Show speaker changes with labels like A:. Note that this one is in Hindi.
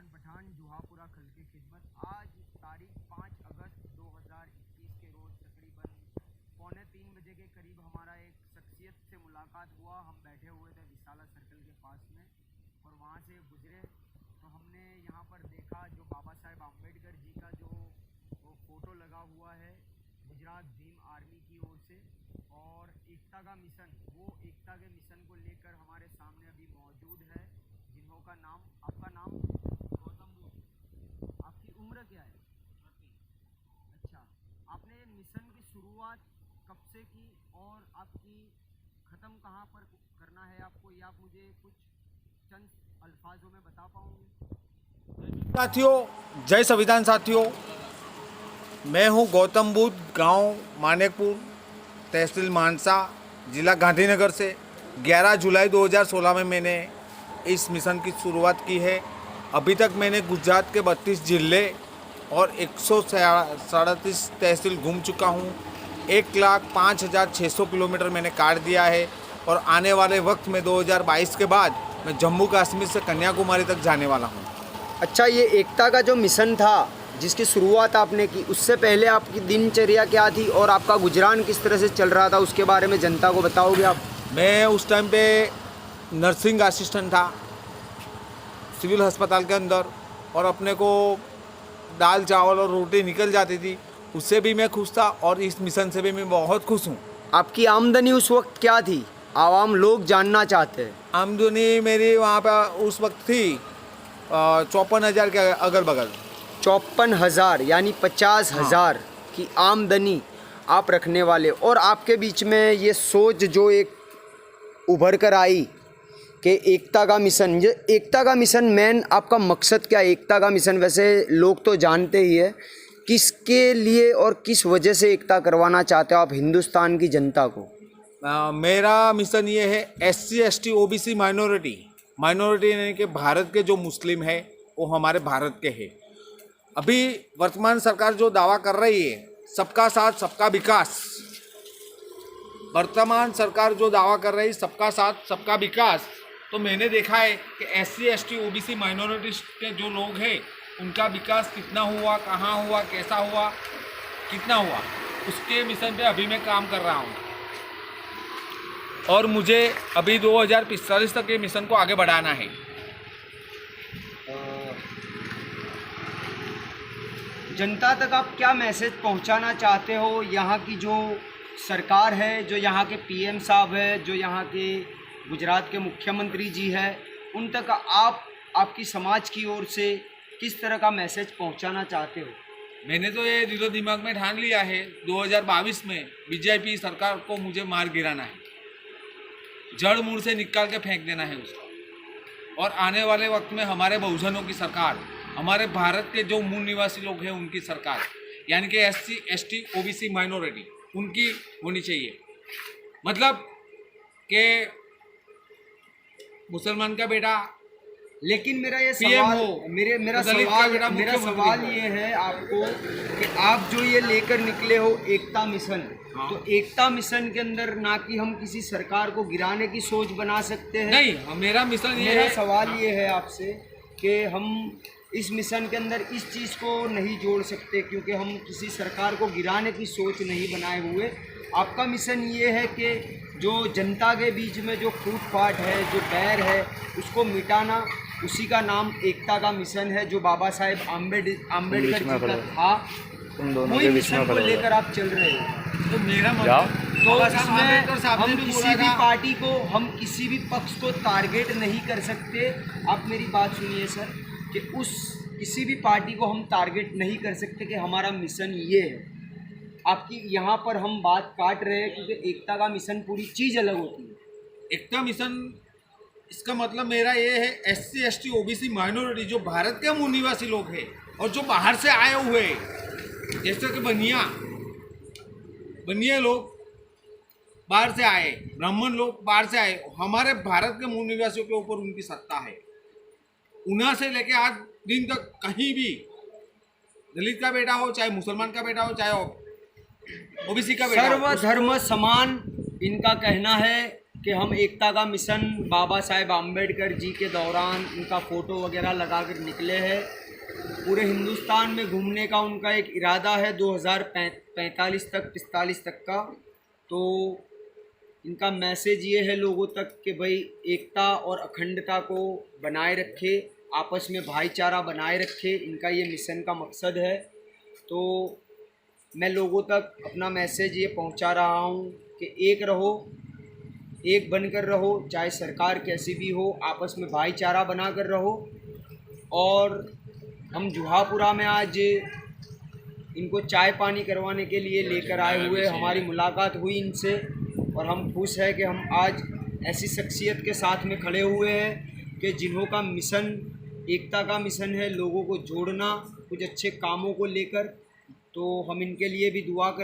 A: खान पठान जुहापुरा खल की खिदमत। आज तारीख 5 अगस्त 2021 के रोज़ तकरीबन 2:45 बजे के करीब हमारा एक शख्सियत से मुलाकात हुआ। हम बैठे हुए थे विशाला सर्कल के पास में और वहाँ से गुजरे तो हमने यहाँ पर देखा जो बाबा साहेब आम्बेडकर जी का जो फ़ोटो लगा हुआ है गुजरात भीम आर्मी की ओर से, और एकता का मिशन, वो एकता के मिशन को लेकर हमारे सामने अभी मौजूद है, जिनका नाम, आपका नाम गौतम बुद्ध। आपकी उम्र क्या है? अच्छा, आपने ये मिशन की शुरुआत कब से की और आपकी ख़त्म कहाँ पर करना है आपको, ये आप मुझे कुछ चंद अल्फाजों में बता पाओगे?
B: साथियों, जय संविधान साथियों, मैं हूं गौतम बुद्ध, गांव मानेकपुर, तहसील मानसा, जिला गांधीनगर से। 11 जुलाई 2016 में मैंने इस मिशन की शुरुआत की है। अभी तक मैंने गुजरात के 32 जिले और 137 तहसील घूम चुका हूं। 1,05,600 किलोमीटर मैंने काट दिया है और आने वाले वक्त में 2022 के बाद मैं जम्मू कश्मीर से कन्याकुमारी तक जाने वाला हूं।
A: अच्छा, ये एकता का जो मिशन था जिसकी शुरुआत आपने की, उससे पहले आपकी दिनचर्या क्या थी और आपका गुजरान किस तरह से चल रहा था, उसके बारे में जनता को बताओगे आप?
B: मैं उस टाइम पे नर्सिंग असिस्टेंट था सिविल अस्पताल के अंदर, और अपने को दाल चावल और रोटी निकल जाती थी, उससे भी मैं खुश था और इस मिशन से भी मैं बहुत खुश हूँ।
A: आपकी आमदनी उस वक्त क्या थी, आवाम लोग जानना चाहते हैं।
B: आमदनी मेरी वहाँ पर उस वक्त थी 54,000 के अगल बगल।
A: 54,000 यानी 50,000 की आमदनी आप रखने वाले, और आपके बीच में ये सोच जो एक उभर कर आई कि एकता का मिशन, ये एकता का मिशन मेन आपका मकसद क्या है? एकता का मिशन वैसे लोग तो जानते ही है, किसके लिए और किस वजह से एकता करवाना चाहते हो आप हिंदुस्तान की जनता को?
B: मेरा मिशन ये है SC ST OBC माइनॉरिटी यानी कि भारत के जो मुस्लिम है वो हमारे भारत के हैं। अभी वर्तमान सरकार जो दावा कर रही है सबका साथ सबका विकास, वर्तमान सरकार जो दावा कर रही है सबका साथ सबका विकास, तो मैंने देखा है कि SC ST OBC माइनॉरिटी के जो लोग हैं उनका विकास कितना हुआ, कहाँ हुआ, कैसा हुआ, कितना हुआ, उसके मिशन पे अभी मैं काम कर रहा हूँ। और मुझे अभी 2045 तक ये मिशन को आगे बढ़ाना है।
A: जनता तक आप क्या मैसेज पहुंचाना चाहते हो? यहाँ की जो सरकार है, जो यहाँ के PM साहब है, जो यहाँ के गुजरात के मुख्यमंत्री जी है, उन तक आप आपकी समाज की ओर से किस तरह का मैसेज पहुंचाना चाहते हो?
B: मैंने तो ये दिलो दिमाग में ठान लिया है 2022 में बीजेपी सरकार को मुझे मार गिराना है, जड़ मूल से निकाल के फेंक देना है उसको, और आने वाले वक्त में हमारे बहुजनों की सरकार, हमारे भारत के जो मूल निवासी लोग हैं उनकी सरकार, यानी कि SC ST OBC माइनॉरिटी उनकी होनी चाहिए। मतलब कि मुसलमान का बेटा
A: लेकिन मेरा ये
B: PM
A: सवाल,
B: हो,
A: मेरा
B: दलित का बेटा
A: मेरा
B: मुख्यमंत्री
A: सवाल
B: हो।
A: ये है आपको कि आप जो ये लेकर निकले हो एकता मिशन, तो एकता मिशन के अंदर ना कि हम किसी सरकार को गिराने की सोच बना सकते हैं।
B: नहीं, मेरा मिशन ये
A: मेरा
B: है,
A: सवाल ये है आपसे कि हम इस मिशन के अंदर इस चीज़ को नहीं जोड़ सकते क्योंकि हम किसी सरकार को गिराने की सोच नहीं बनाए हुए। आपका मिशन ये है कि जो जनता के बीच में जो फूट फाट है, जो बैर है, उसको मिटाना, उसी का नाम एकता का मिशन है, जो बाबा साहेब आम्बेडकर जी का था, वही मिशन को लेकर आप चल रहे हैं।
B: तो मेरा
A: तो इसमें हम किसी भी पार्टी को, हम किसी भी पक्ष को टारगेट नहीं कर सकते। आप मेरी बात सुनिए सर, कि उस किसी भी पार्टी को हम टारगेट नहीं कर सकते कि हमारा मिशन ये है। आपकी यहाँ पर हम बात काट रहे हैं क्योंकि एकता का मिशन पूरी चीज़ अलग होती है।
B: एकता मिशन, इसका मतलब मेरा ये है SC ST OBC माइनॉरिटी जो भारत के मूल निवासी लोग हैं और जो बाहर से आए हुए हैं, जैसे कि बनिया लोग बाहर से आए, ब्राह्मण लोग बाहर से आए, हमारे भारत के मूल निवासियों के ऊपर उनकी सत्ता है। उन्हा से लेके आज दिन तक कहीं भी दलित का बेटा हो, चाहे मुसलमान का बेटा हो, चाहे OBC का बेटा हो,
A: सर्वधर्म समान इनका कहना है कि हम एकता का मिशन बाबा साहेब आम्बेडकर जी के दौरान उनका फ़ोटो वगैरह लगा कर निकले हैं। पूरे हिंदुस्तान में घूमने का उनका एक इरादा है 2045 तक 45 तक का। तो इनका मैसेज ये है लोगों तक कि भाई एकता और अखंडता को बनाए रखे, आपस में भाईचारा बनाए रखे, इनका ये मिशन का मकसद है। तो मैं लोगों तक अपना मैसेज ये पहुंचा रहा हूं कि एक रहो, एक बनकर रहो, चाहे सरकार कैसी भी हो, आपस में भाईचारा बना कर रहो। और हम जुहापुरा में आज इनको चाय पानी करवाने के लिए लेकर आए हुए, हमारी मुलाकात हुई इनसे और हम खुश हैं कि हम आज ऐसी शख्सियत के साथ में खड़े हुए हैं कि जिन्हों का मिशन एकता का मिशन है, लोगों को जोड़ना कुछ अच्छे कामों को लेकर। तो हम इनके लिए भी दुआ कर